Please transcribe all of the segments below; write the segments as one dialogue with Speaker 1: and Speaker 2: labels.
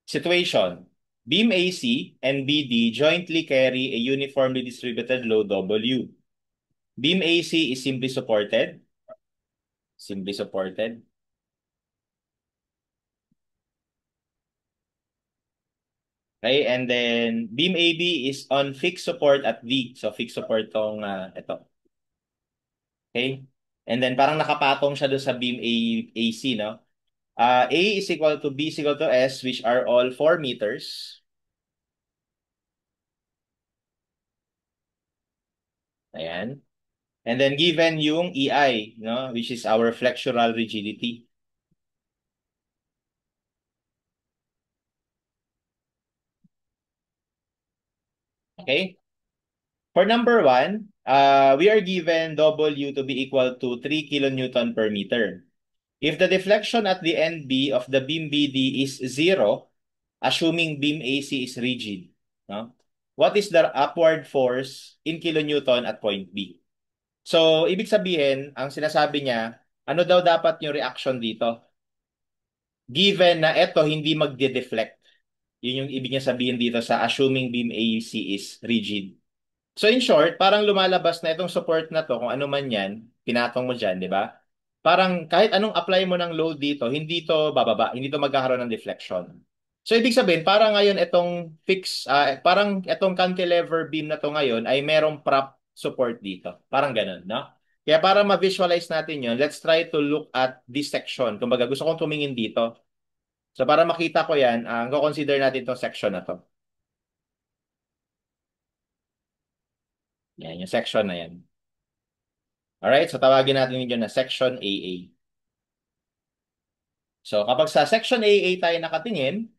Speaker 1: Situation. Beam AC and BD jointly carry a uniformly distributed load W. Beam AC is simply supported. Simply supported. Okay, and then beam AB is on fixed support at V. So fixed support tong ito. Okay? And then parang nakapatong siya doon sa beam AC, no? A is equal to B is equal to S, which are all 4 meters. Ayan. And then given yung EI, no, which is our flexural rigidity. Okay? For number 1, we are given W to be equal to 3 kilonewton per meter. If the deflection at the end B of the beam BD is 0, assuming beam AC is rigid, no? What is the upward force in kilonewton at point B? So, ibig sabihin, ang sinasabi niya, ano daw dapat yung reaction dito? Given na ito hindi magde-deflect. Yun yung ibig niya sabihin dito sa assuming beam AC is rigid. So in short, parang lumalabas na itong support na to, kung ano man yan, pinatong mo dyan, di ba? Parang kahit anong apply mo ng load dito, hindi to bababa, hindi to magkakaroon ng deflection. So ibig sabihin, parang ngayon itong parang itong cantilever beam na to ngayon ay merong prop support dito. Parang ganun, no? Kaya para ma-visualize natin yun, let's try to look at this section. Kumbaga, gusto kong tumingin dito. So para makita ko yan, consider natin itong section na to. Yan, yung section na yan. Alright, so tawagin natin yun na section AA. So kapag sa section AA tayo nakatingin,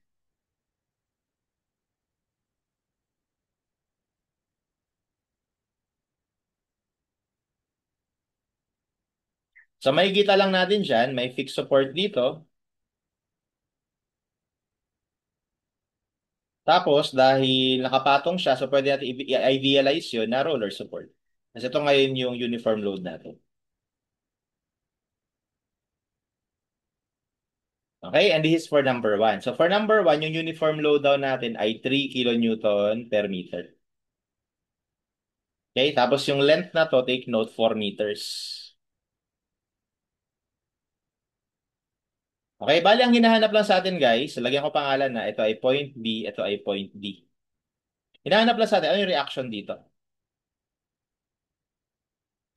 Speaker 1: so makikita lang natin dyan, may fixed support dito. Tapos dahil nakapatong siya, so pwede natin i-idealize yun na roller support. Kasi ito ngayon yung uniform load natin. Okay, and this is for number 1. So for number 1, yung uniform load daw natin ay 3 kilonewton per meter. Okay, tapos yung length na to, take note, 4 meters. Okay, bali ang hinahanap lang sa atin guys, lagyan ko pangalan na ito ay point B, ito ay point D. Hinahanap lang sa atin, ano yung reaction dito?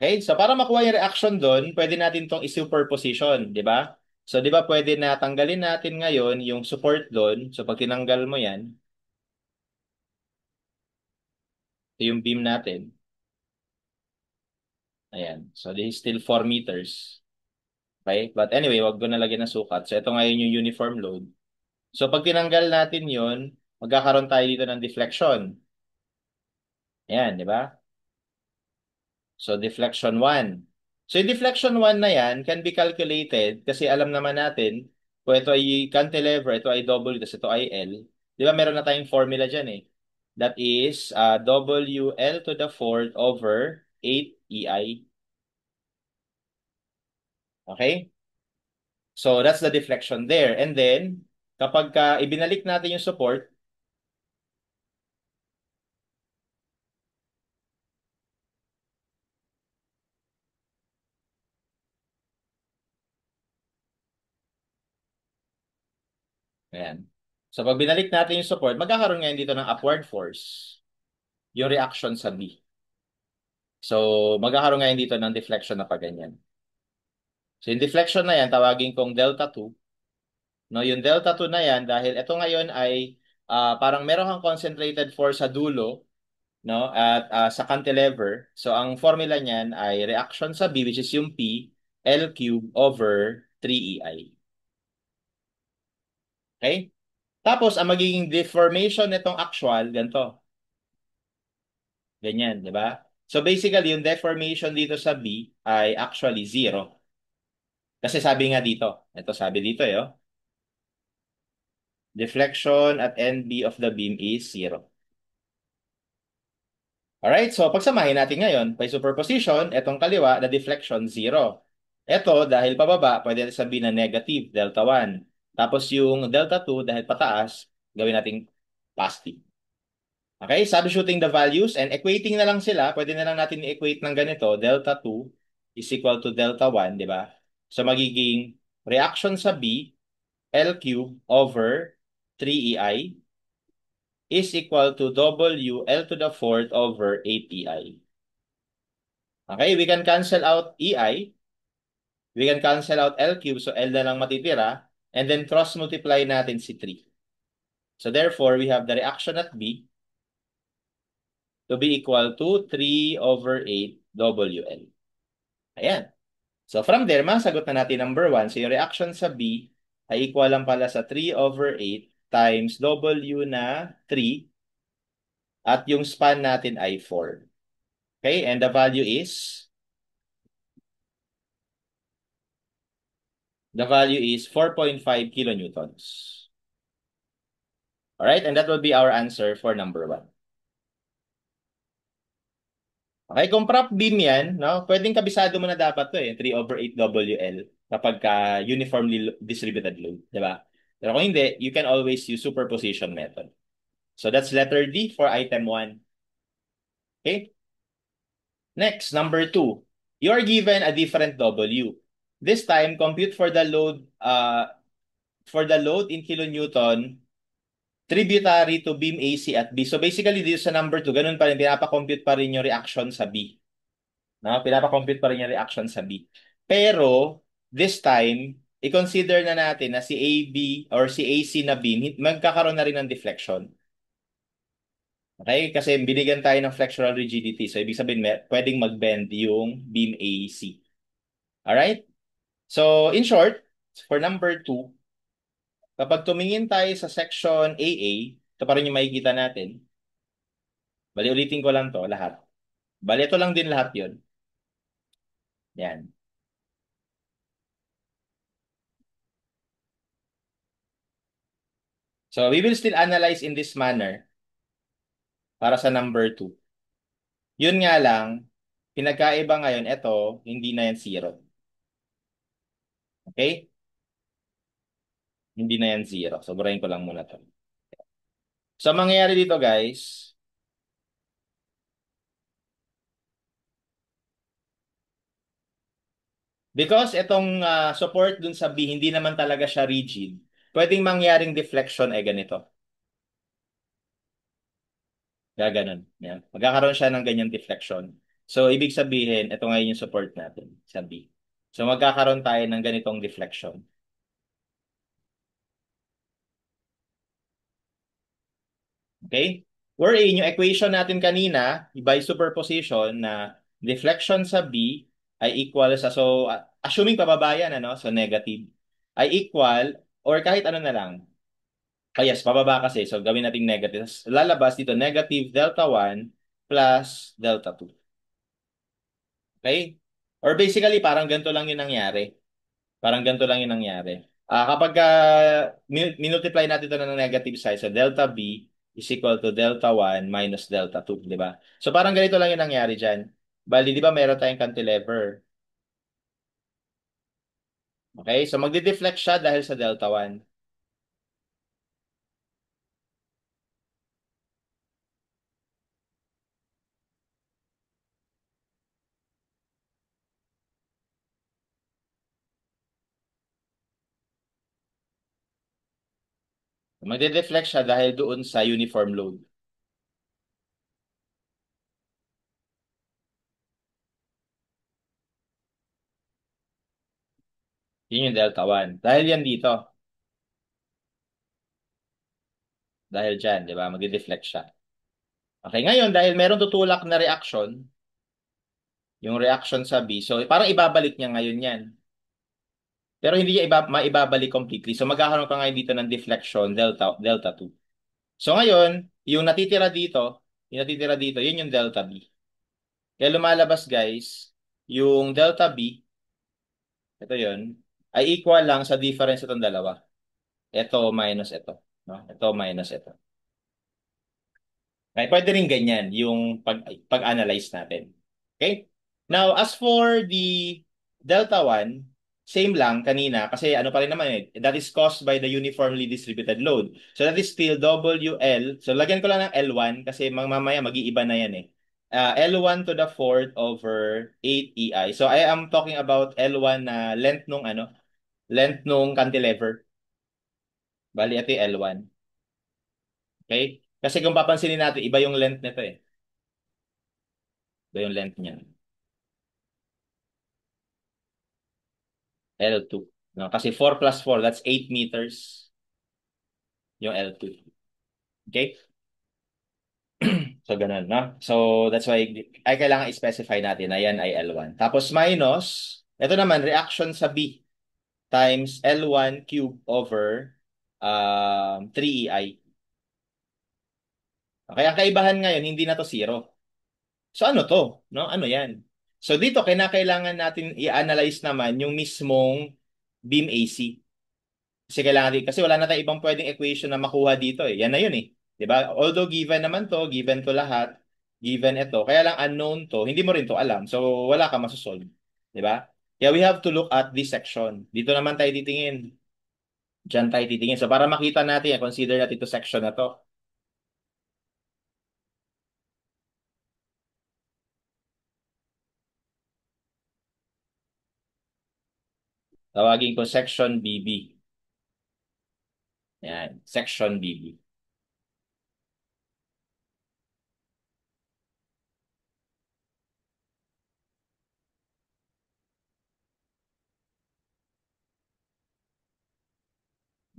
Speaker 1: Okay, so para makuha yung reaction doon, pwede natin itong i-superposition, di ba? So di ba pwede na tanggalin natin ngayon yung support doon. So pag tinanggal mo yan, ito yung beam natin. Ayan, so this is still 4 meters. Okay, but anyway, wag ko nalagyan ng sukat. So ito ngayon yung uniform load. So pag tinanggal natin yon, magkakaroon tayo dito ng deflection. Ayan, di ba? So, deflection 1. So, yung deflection 1 na yan can be calculated kasi alam naman natin kung ito ay cantilever, ito ay W, tapos ito ay L. Di ba meron na tayong formula dyan eh. That is WL to the fourth over 8 EI. Okay? So, that's the deflection there. And then, kapag ibinalik natin yung support, ayan. So, pag binalik natin yung support, magkakaroon ngayon dito ng upward force, yung reaction sa B. So, magkakaroon ngayon dito ng deflection na pa ganyan. So, yung deflection na yan, tawagin kong delta 2. No, yung delta 2 na yan, dahil ito ngayon ay parang meron kang concentrated force sa dulo, no, at sa cantilever. So, ang formula niyan ay reaction sa B, which is yung P, L cube over 3EI. Okay? Tapos, ang magiging deformation nitong actual, ganito. Ganyan, di ba? So, basically, yung deformation dito sa B ay actually 0. Kasi sabi nga dito, ito sabi dito eh, oh. Deflection at NB of the beam is 0. Alright, so pagsamahin natin ngayon, by superposition, itong kaliwa, the deflection 0. Ito, dahil pababa, pwede natin sabihin na negative, delta 1. Tapos yung delta 2, dahil pataas, gawin nating positive. Okay, substituting the values and equating na lang sila. Pwede na lang natin i-equate ng ganito. Delta 2 is equal to delta 1, di ba? So magiging reaction sa B, L cube over 3EI is equal to W L to the fourth over 8EI. Okay, we can cancel out EI. We can cancel out L cube, so L na lang matitira. And then cross multiply natin si 3. So therefore, we have the reaction at B to be equal to 3 over 8 WL. Ayan. So from there, masagot na natin number 1. So yung reaction sa B ay equal lang pala sa 3 over 8 times W na 3 at yung span natin ay 4. Okay, and the value is 4.5 kilonewtons. Alright, and that will be our answer for number 1. Okay, kung prop beam yan, no, pwedeng kabisado mo na dapat to 3 over 8 WL kapag ka uniformly distributed load, di ba? Pero kung hindi, you can always use superposition method. So that's letter D for item 1. Okay? Next, number 2. You are given a different W. This time, compute for the load in kilonewton tributary to beam AC at B. So basically, dito sa number 2, ganun pa rin, pinapa-compute pa rin yung reaction sa B. No? Pinapa-compute pa rin yung reaction sa B. Pero, this time, i-consider na natin na si AB or si AC na beam, magkakaroon na rin ng deflection. Okay? Kasi binigyan tayo ng flexural rigidity. So, ibig sabihin, pwedeng mag-bend yung beam AC. Alright? So, in short, for number 2, kapag tumingin tayo sa section AA, ito pa rin yung makikita natin. Bali, ulitin ko lang to lahat. Bali, ito lang din lahat yun. Yan. So, we will still analyze in this manner para sa number 2. Yun nga lang, pinagkaiba ngayon, ito, hindi na yan zero. Okay? Hindi na yan zero. So, burahin ko lang muna to. So, mangyayari dito, guys, because itong support dun sa B, hindi naman talaga siya rigid, pwedeng mangyaring deflection ay ganito. Gaganon. Yan. Magkakaroon siya ng ganyang deflection. So, ibig sabihin, ito ngayon yung support natin sa B. So, magkakaroon tayo ng ganitong deflection. Okay? Wherein, yung equation natin kanina, by superposition na deflection sa B ay equal sa, so, assuming pababa yan, ano? So, negative, ay equal, or kahit ano na lang. Yes, pababa kasi. So, gawin natin negative. Lalabas dito, negative delta 1 plus delta 2. Okay? Or basically, parang ganito lang yung nangyari. Parang ganito lang yung nangyari. Kapag minultiply natin ito ng negative side, so delta B is equal to delta 1 minus delta 2, di ba? So parang ganito lang yung nangyari dyan. Bali, di ba meron tayong cantilever? Okay? So magde-deflect siya dahil sa delta 1. Magde-deflect siya dahil doon sa uniform load. Yun yung delta 1. Dahil yan dito. Dahil dyan, di ba? Magde-deflect siya. Okay, ngayon, dahil meron tutulak na reaction, yung reaction sa B, so parang ibabalik niya ngayon yan. Pero hindi niya maibabalik completely. So magkakaroon ka ngayon dito ng deflection delta 2. So ngayon, yung natitira dito, yun yung delta B. Kaya lumalabas guys, yung delta B, ito yun, ay equal lang sa difference itong dalawa. Ito minus ito. No? Ito minus ito. Okay, pwede rin ganyan yung pag-analyze natin. Okay? Now, as for the delta 1, same lang kanina kasi ano pa rin naman eh, that is caused by the uniformly distributed load. So that is still WL. So lagyan ko lang ng L1 kasi mamaya mag-iiba na yan eh. L1 to the fourth over 8 EI. So I am talking about L1 na length nung cantilever. Bali, ito yung L1. Okay? Kasi kung papansinin natin, iba yung length nito eh. Iba yung length niya. L2. No? Kasi 4 plus 4, that's 8 meters yung L2. Okay? So, ganun, no? So, that's why ay kailangan i-specify natin na yan ay L1. Tapos minus, ito naman, reaction sa B times L1 cube over 3EI. Okay, ang kaibahan ngayon, hindi na to zero. So, ano to? No? Ano yan? So, dito, kinakailangan natin i-analyze naman yung mismong beam AC. Kasi wala na tayong ibang pwedeng equation na makuha dito eh. Yan na yun eh. 'Di ba? Although given to lahat, given ito, kaya lang unknown to, hindi mo rin to alam. So wala ka masosolve. 'Di ba? Kaya we have to look at this section. Dito naman tayo titingin. Diyan tayo titingin. So para makita natin, consider natin ito section na to. Tawagin ko section BB. Yan, section BB.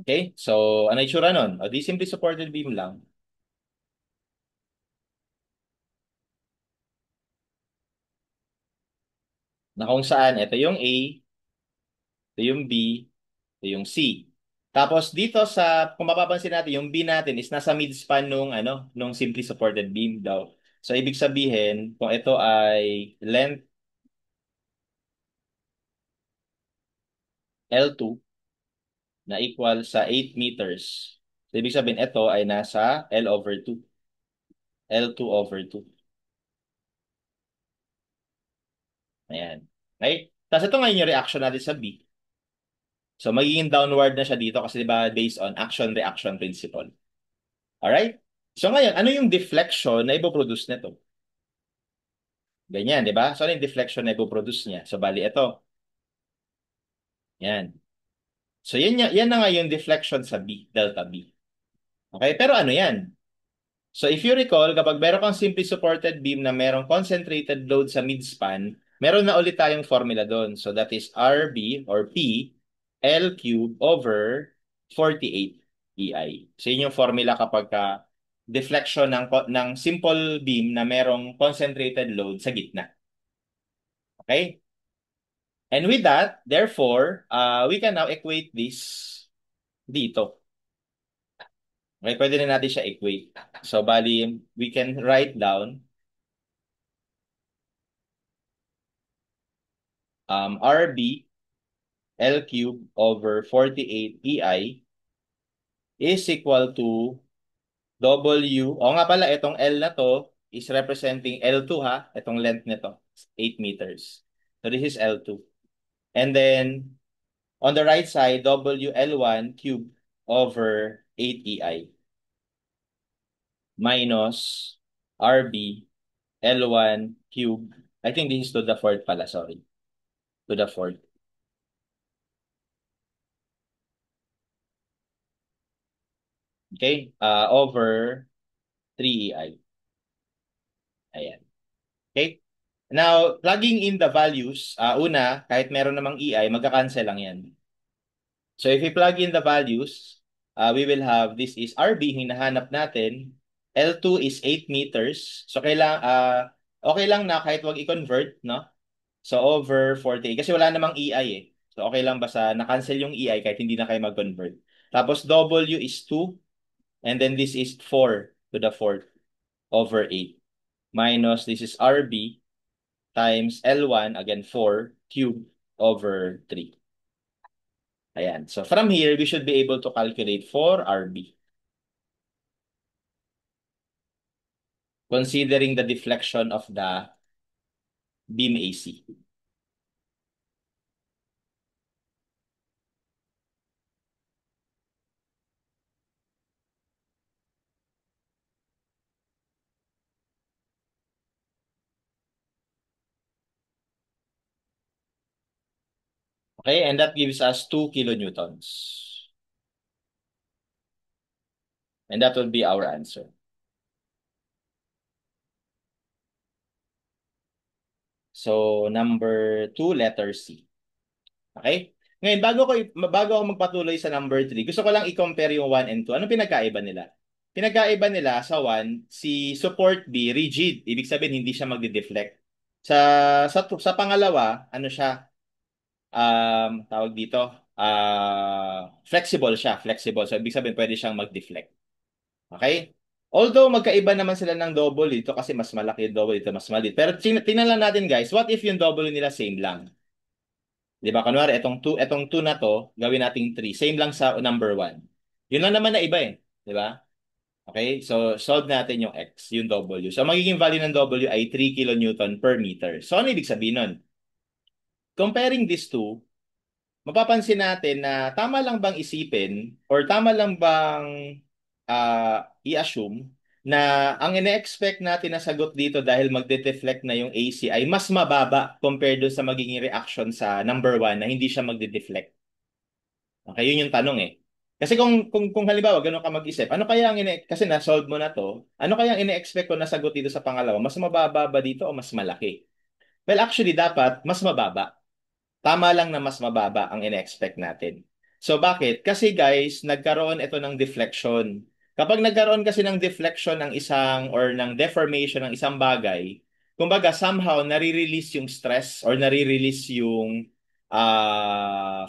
Speaker 1: Okay? So, ano itsura nun? O di simply supported beam lang. Na kung saan, ito yung A, ito yung B, ito yung C. Tapos dito kung mapapansin natin, yung B natin is nasa midspan nung simply supported beam daw. So, ibig sabihin, kung ito ay length L2 na equal sa 8 meters, so, ibig sabihin, ito ay nasa L over 2. L2 over 2. Ayan. Okay? Tapos ito ngayon yung reaction natin sa B. So, magiging downward na siya dito kasi diba based on action-reaction principle. Alright? So, ngayon, ano yung deflection na ipoproduce nito? Ganyan, di ba? So, ano yung deflection na ipoproduce niya? So, bali ito. Yan. So, yan na nga yung deflection sa B, delta B. Okay? Pero ano yan? So, if you recall, kapag meron kang simply supported beam na merong concentrated load sa midspan, meron na ulit tayong formula doon. So, that is RB or P L cube over 48 EI. So, yun yung formula kapag deflection ng simple beam na merong concentrated load sa gitna. Okay? And with that, therefore, we can now equate this dito. Okay, pwede na natin siya equate. So, bali, we can write down RB L cube over 48 EI is equal to W. O nga pala, itong L na to is representing L2 ha. Itong length nito, 8 meters. So, this is L2. And then, on the right side, WL1 cube over 8 EI minus RB L1 cube. I think this is to the fourth pala, sorry. To the fourth. Okay? Over 3EI. Ayan. Okay? Now, plugging in the values, una, kahit meron namang EI, magka-cancel lang yan. So if we plug in the values, we will have, this is RB, hinahanap natin. L2 is 8 meters. So okay lang na kahit wag i-convert, no? So over 40, kasi wala namang EI eh. So okay lang basta na-cancel yung EI kahit hindi na kayo mag-convert. Tapos W is 2, and then this is 4 to the fourth over 8. Minus this is RB times L1, again 4, cube over 3. Ayan. So from here, we should be able to calculate for RB. Considering the deflection of the beam AC. Okay, and that gives us 2 kilonewtons. And that will be our answer. So, number 2, letter C. Okay? Ngayon, bago ako magpatuloy sa number 3, gusto ko lang i-compare yung 1 and 2. Anong pinagkaiba nila? Pinagkaiba nila sa 1, si support B, rigid. Ibig sabihin, hindi siya magde-deflect. Sa, sa pangalawa, ano siya? Tawag dito, flexible siya. Flexible. So, ibig sabihin, pwede siyang mag-deflect. Okay? Although magkaiba naman sila ng double dito kasi mas malaki yung double dito, mas maliit. Pero tingnan lang natin guys, what if yung double nila same lang? 'Di ba? Kunwari, etong 2 na to, gawin nating 3. Same lang sa number 1. Yun lang naman na iba eh. 'Di ba? Okay? So, solve natin yung X, yung W. So, magiging value ng W ay 3 kilonewton per meter. So, ano ibig sabihin nun? Comparing these two, mapapansin natin na tama lang bang isipin or tama lang bang i-assume na ang ine-expect natin na sagot dito dahil magde-deflect na yung AC ay mas mababa compared doon sa magiging reaction sa number 1 na hindi siya magde-deflect. Okay, yun yung tanong eh. Kasi kung halimbawa ganun ka mag-isip, ano kaya ang kasi na-solve mo na to, ano kaya ang ine-expect ko na sagot dito sa pangalawa? Mas mababa ba dito o mas malaki? Well, actually dapat mas mababa. Tama lang na mas mababa ang ine-expect natin. So bakit? Kasi guys, nagkaroon ito ng deflection. Kapag nagkaroon kasi ng deflection ng isang or ng deformation ng isang bagay, kumbaga somehow nare-release yung stress or nare-release yung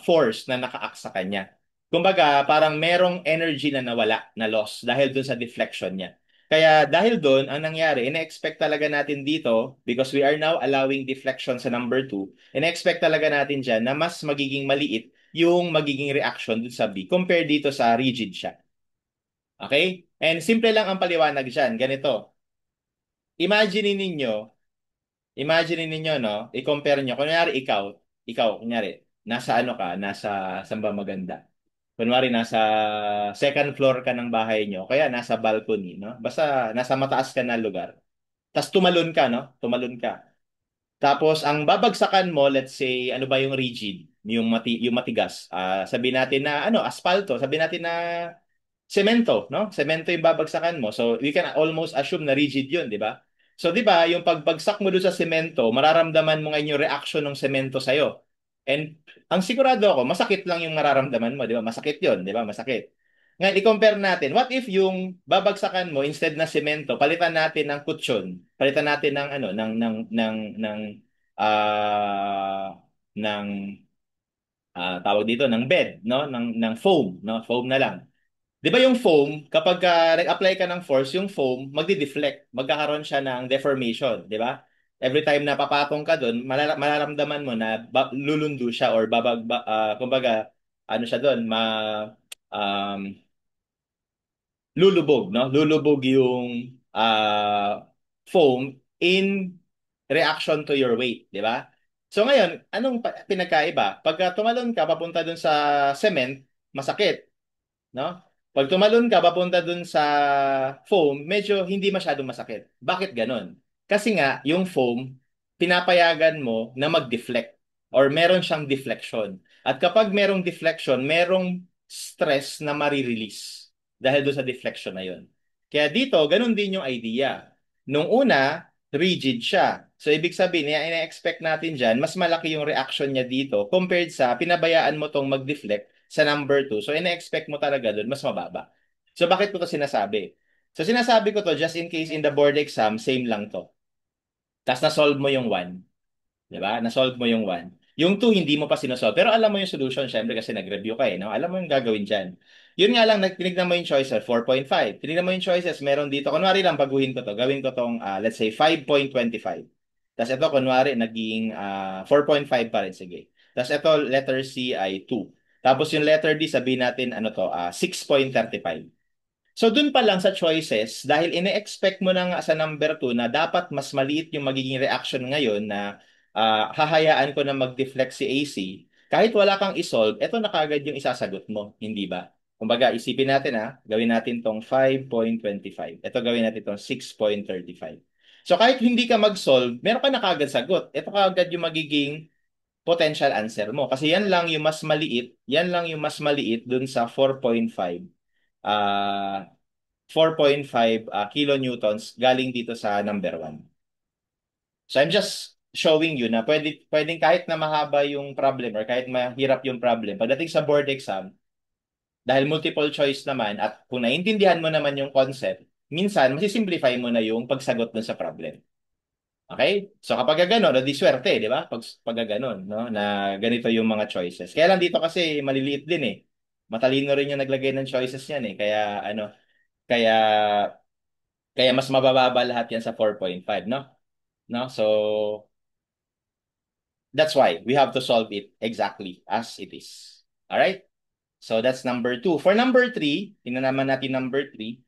Speaker 1: force na naka-act sa kanya. Kumbaga, parang merong energy na nawala, na loss dahil dun sa deflection niya. Kaya dahil doon, ang nangyari, ina-expect talaga natin dito, because we are now allowing deflection sa number 2, ina-expect talaga natin dyan na mas magiging maliit yung magiging reaction dun sa B compared dito sa rigid siya. Okay? And simple lang ang paliwanag dyan. Ganito. Imagine ninyo, no? I-compare nyo. Kunyari kunyari, nasa ano ka, nasa, saan ba maganda? Kunwari, nasa second floor ka ng bahay nyo, kaya nasa balcony, no? Basta nasa mataas ka na lugar. Tapos tumalon ka, no? Tumalon ka. Tapos ang babagsakan mo, let's say, ano ba yung rigid, yung matigas. Sabihin natin na ano, asfalto, sabihin natin na semento, no? Semento yung babagsakan mo. So we can almost assume na rigid yun, di ba? So di ba, yung pagbagsak mo doon sa semento, mararamdaman mo ngayon yung reaction ng semento sa'yo. And ang sigurado ako, masakit lang yung mararamdaman mo, di ba? Masakit yun, di ba? Masakit. Ngayon, i-compare natin. What if yung babagsakan mo instead na semento, palitan natin ng kutsyon, palitan natin ng ano, ah ng tawag dito ng bed, no? Ng foam, no? Foam na lang. 'Di ba yung foam, kapag nag-apply ka ng force, yung foam magdi-deflect, magkakaroon siya ng deformation, 'di ba? Every time na papatong ka doon, malaramdaman mo na lulundo siya or kumbaga ano siya doon, um, lulubog, no? Lulubog yung foam in reaction to your weight, di ba? So ngayon, anong pinagkaiba? Pagka tumalon ka papunta dun sa cement, masakit, no? Pag tumalon ka papunta dun sa foam, medyo hindi masyadong masakit. Bakit ganon? Kasi nga, yung foam, pinapayagan mo na mag-deflect or meron siyang deflection. At kapag merong deflection, merong stress na marirelease dahil doon sa deflection na yun. Kaya dito, ganun din yung idea. Nung una, rigid siya. So, ibig sabihin, ina-expect natin dyan, mas malaki yung reaction niya dito compared sa pinabayaan mo tong mag-deflect sa number 2. So, ina-expect mo talaga doon, mas mababa. So, bakit ko to sinasabi? So, sinasabi ko to just in case in the board exam, same lang to. Tapos na-solve mo yung 1. 'Di ba? Na-solve mo yung 1. Yung 2 hindi mo pa sinosolve. Pero alam mo yung solution, syempre kasi nag-review ka eh, no? Alam mo yung gagawin diyan. Yun nga lang, tinignan mo yung choices, 4.5. Tinignan mo yung choices, meron dito. Kunwari lang, baguhin ko to. Gawin ko tong, let's say, 5.25. Tapos ito, kunwari, naging 4.5 pa rin. Sige. Tapos ito, letter C ay 2. Tapos yung letter D, sabihin natin, ano to, 6.35. So dun pa lang sa choices, dahil ine-expect mo na nga sa number 2 na dapat mas maliit yung magiging reaction ngayon na hahayaan ko na mag-deflect si AC, kahit wala kang isolve, eto na kagad yung isasagot mo, hindi ba? Kumbaga, isipin natin gawin natin tong 5.25. Ito gawin natin tong 6.35. So kahit hindi ka mag-solve, meron ka na kagad sagot. Ito kagad yung magiging potential answer mo. Kasi yan lang yung mas maliit, yan lang yung mas maliit dun sa 4.5 ah 4.5 kilonewtons galing dito sa number 1. So I'm just showing you na pwedeng kahit na mahaba yung problem or kahit mahirap yung problem, pagdating sa board exam, dahil multiple choice naman at kung naiintindihan mo naman yung concept, minsan masisimplify mo na yung pagsagot dun sa problem. Okay? So kapag gano'n, di swerte, di ba? Pag gano'n, no? Na ganito yung mga choices. Kaya lang dito kasi maliliit din eh. Matalino rin yung naglagay ng choices yan eh. Kaya kaya mas mabababa lahat yan sa 4.5, no? No? So that's why we have to solve it exactly as it is. All right? So that's number 2. For number 3, tingnan naman natin number 3.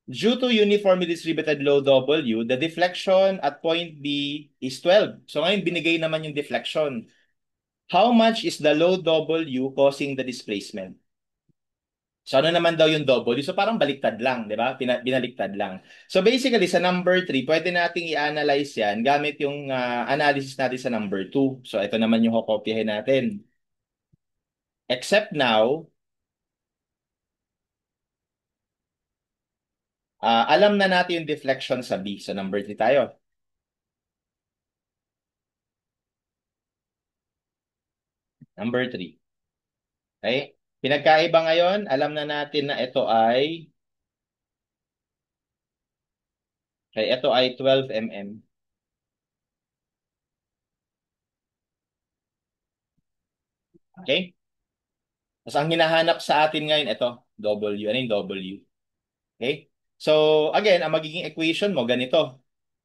Speaker 1: Due to uniformly distributed load W, the deflection at point B is 12. So ngayon binigay naman yung deflection. How much is the load W causing the displacement? So ano naman daw yung W? So parang baliktad lang, di ba? Binaliktad lang. So basically sa number 3, pwede nating i-analyze yan gamit yung analysis natin sa number 2. So ito naman yung kokopyahin natin. Except now, alam na natin yung deflection sa B. So number 3 tayo. Number 3. Okay? Pinagkaiba ngayon, alam na natin na ito ay 12 mm. Okay? Tapos ang hinahanap sa atin ngayon, ito, W. Ano yung W? Okay? So, again, ang magiging equation mo, ganito.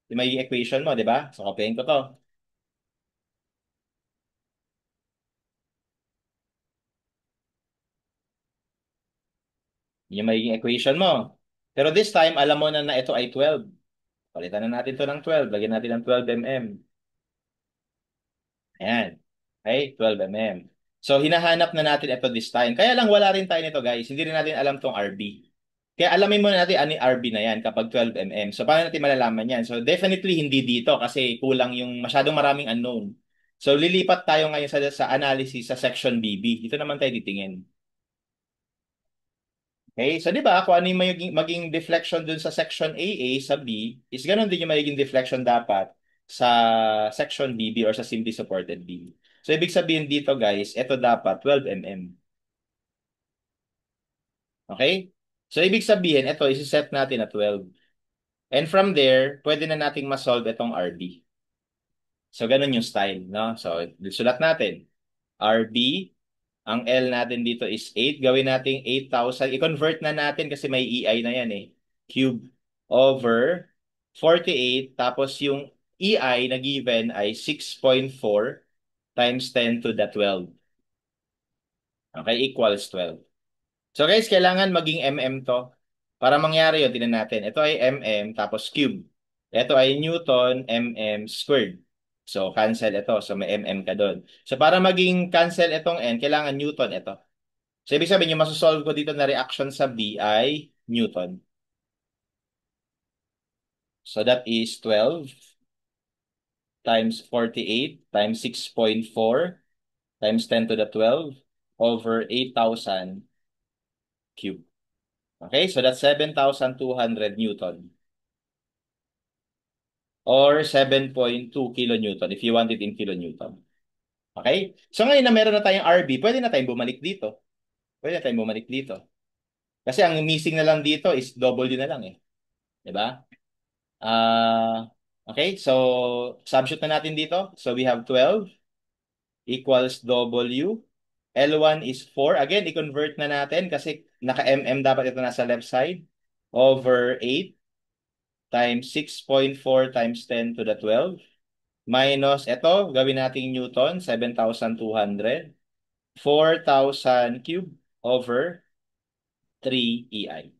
Speaker 1: Yung magiging equation mo, di ba? So, copyin ko to. Yung magiging equation mo. Pero this time, alam mo na ito ay 12. Palitan na natin to ng 12. Lagyan natin ng 12 mm. Ayan. Okay, 12 mm. So, hinahanap na natin ito this time. Kaya lang wala rin tayo nito, guys. Hindi rin natin alam tong RB. Kaya alamin muna natin ano yung RB na yan kapag 12 mm. So, paano natin malalaman yan? So, definitely hindi dito kasi kulang yung masyadong maraming unknown. So, lilipat tayo ngayon sa analysis sa section BB. Dito naman tayo titingin. Okay, so di ba kung ano yung maging deflection dun sa section AA sa B, is ganun din yung magiging deflection dapat sa section BB or sa simply supported B. So ibig sabihin dito guys, ito dapat 12 mm. Okay? So ibig sabihin, ito isi-set natin na 12. And from there, pwede na nating ma-solve itong RB. So ganun yung style, no? So sulat natin. RB, ang L natin dito is 8. Gawin natin 8,000. I-convert na natin kasi may EI na yan eh. Cube over 48. Tapos yung EI na given ay 6.4 times 10 to the 12. Okay, equals 12. So guys, kailangan maging mm to. Para mangyari yun, tingnan natin. Ito ay mm tapos cube. Ito ay Newton mm squared. So cancel ito. So may mm ka doon. So para maging cancel itong n, kailangan Newton ito. So, ibig sabihin, yung masosolve ko dito na reaction sa B ay Newton. So, that is 12 times 48 times 6.4 times 10 to the 12 over 8,000 cube. Okay, so that's 7,200 Newton or 7.2 kilonewton if you want it in kilonewton. Okay? So, ngayon na meron na tayong RB, pwede na tayong bumalik dito. Pwede na tayong bumalik dito. Kasi ang missing na lang dito is W na lang eh. 'Di ba? Okay, so substitute na natin dito. So we have 12 equals W. L1 is 4. Again, i-convert na natin kasi naka-mm dapat ito nasa left side. Over 8 times 6.4 times 10 to the 12. Minus ito, gawin natin Newton, 7,200. 4,000 cube over 3 EI.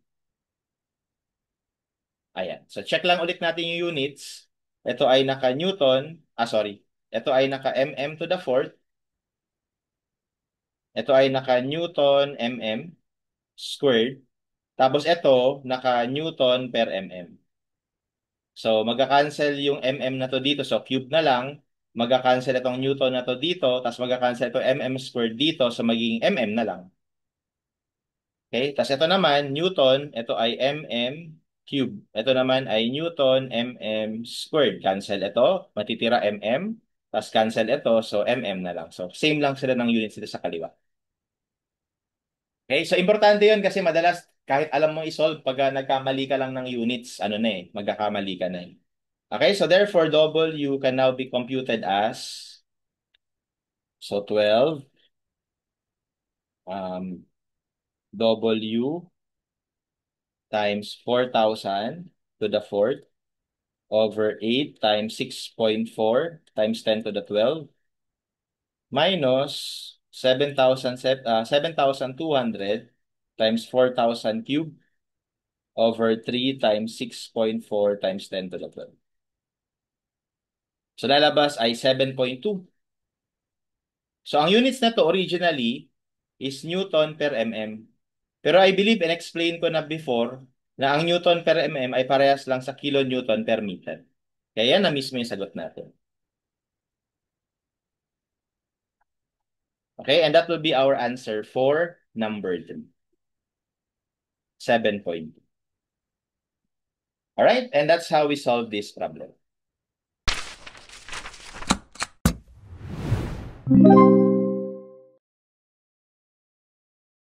Speaker 1: Ayan. So check lang ulit natin yung units. Ito ay naka-Newton. Sorry. Ito ay naka-mm to the fourth. Ito ay naka-Newton mm squared. Tapos ito, naka-Newton per mm. So magka-cancel yung mm na to dito. So cube na lang. magka-cancel itong Newton na to dito, tapos magka-cancel itong mm squared dito, so magiging mm na lang. Okay? Tapos ito naman, Newton, ito ay mm cube. Ito naman ay Newton mm squared. Cancel ito, matitira mm, tapos cancel ito, so mm na lang. So same lang sila ng units dito sa kaliwa. Okay? So importante 'yun kasi madalas kahit alam mo i-solve pag nagkamali ka lang ng units, ano na magkakamali ka na eh. Okay, so therefore W can now be computed as 12 um, W times 4,000 to the fourth over 8 times 6.4 times 10 to the 12 minus 7,200 times 4,000 cube over 3 times 6.4 times 10 to the 12. So lalabas ay 7.2. So ang units na to originally is Newton per mm. Pero I believe and explain ko na before na ang Newton per mm ay parehas lang sa kilonewton per meter. Kaya yan na mismo yung sagot natin. Okay, and that will be our answer for number 3. 7.2. All right, and that's how we solve this problem.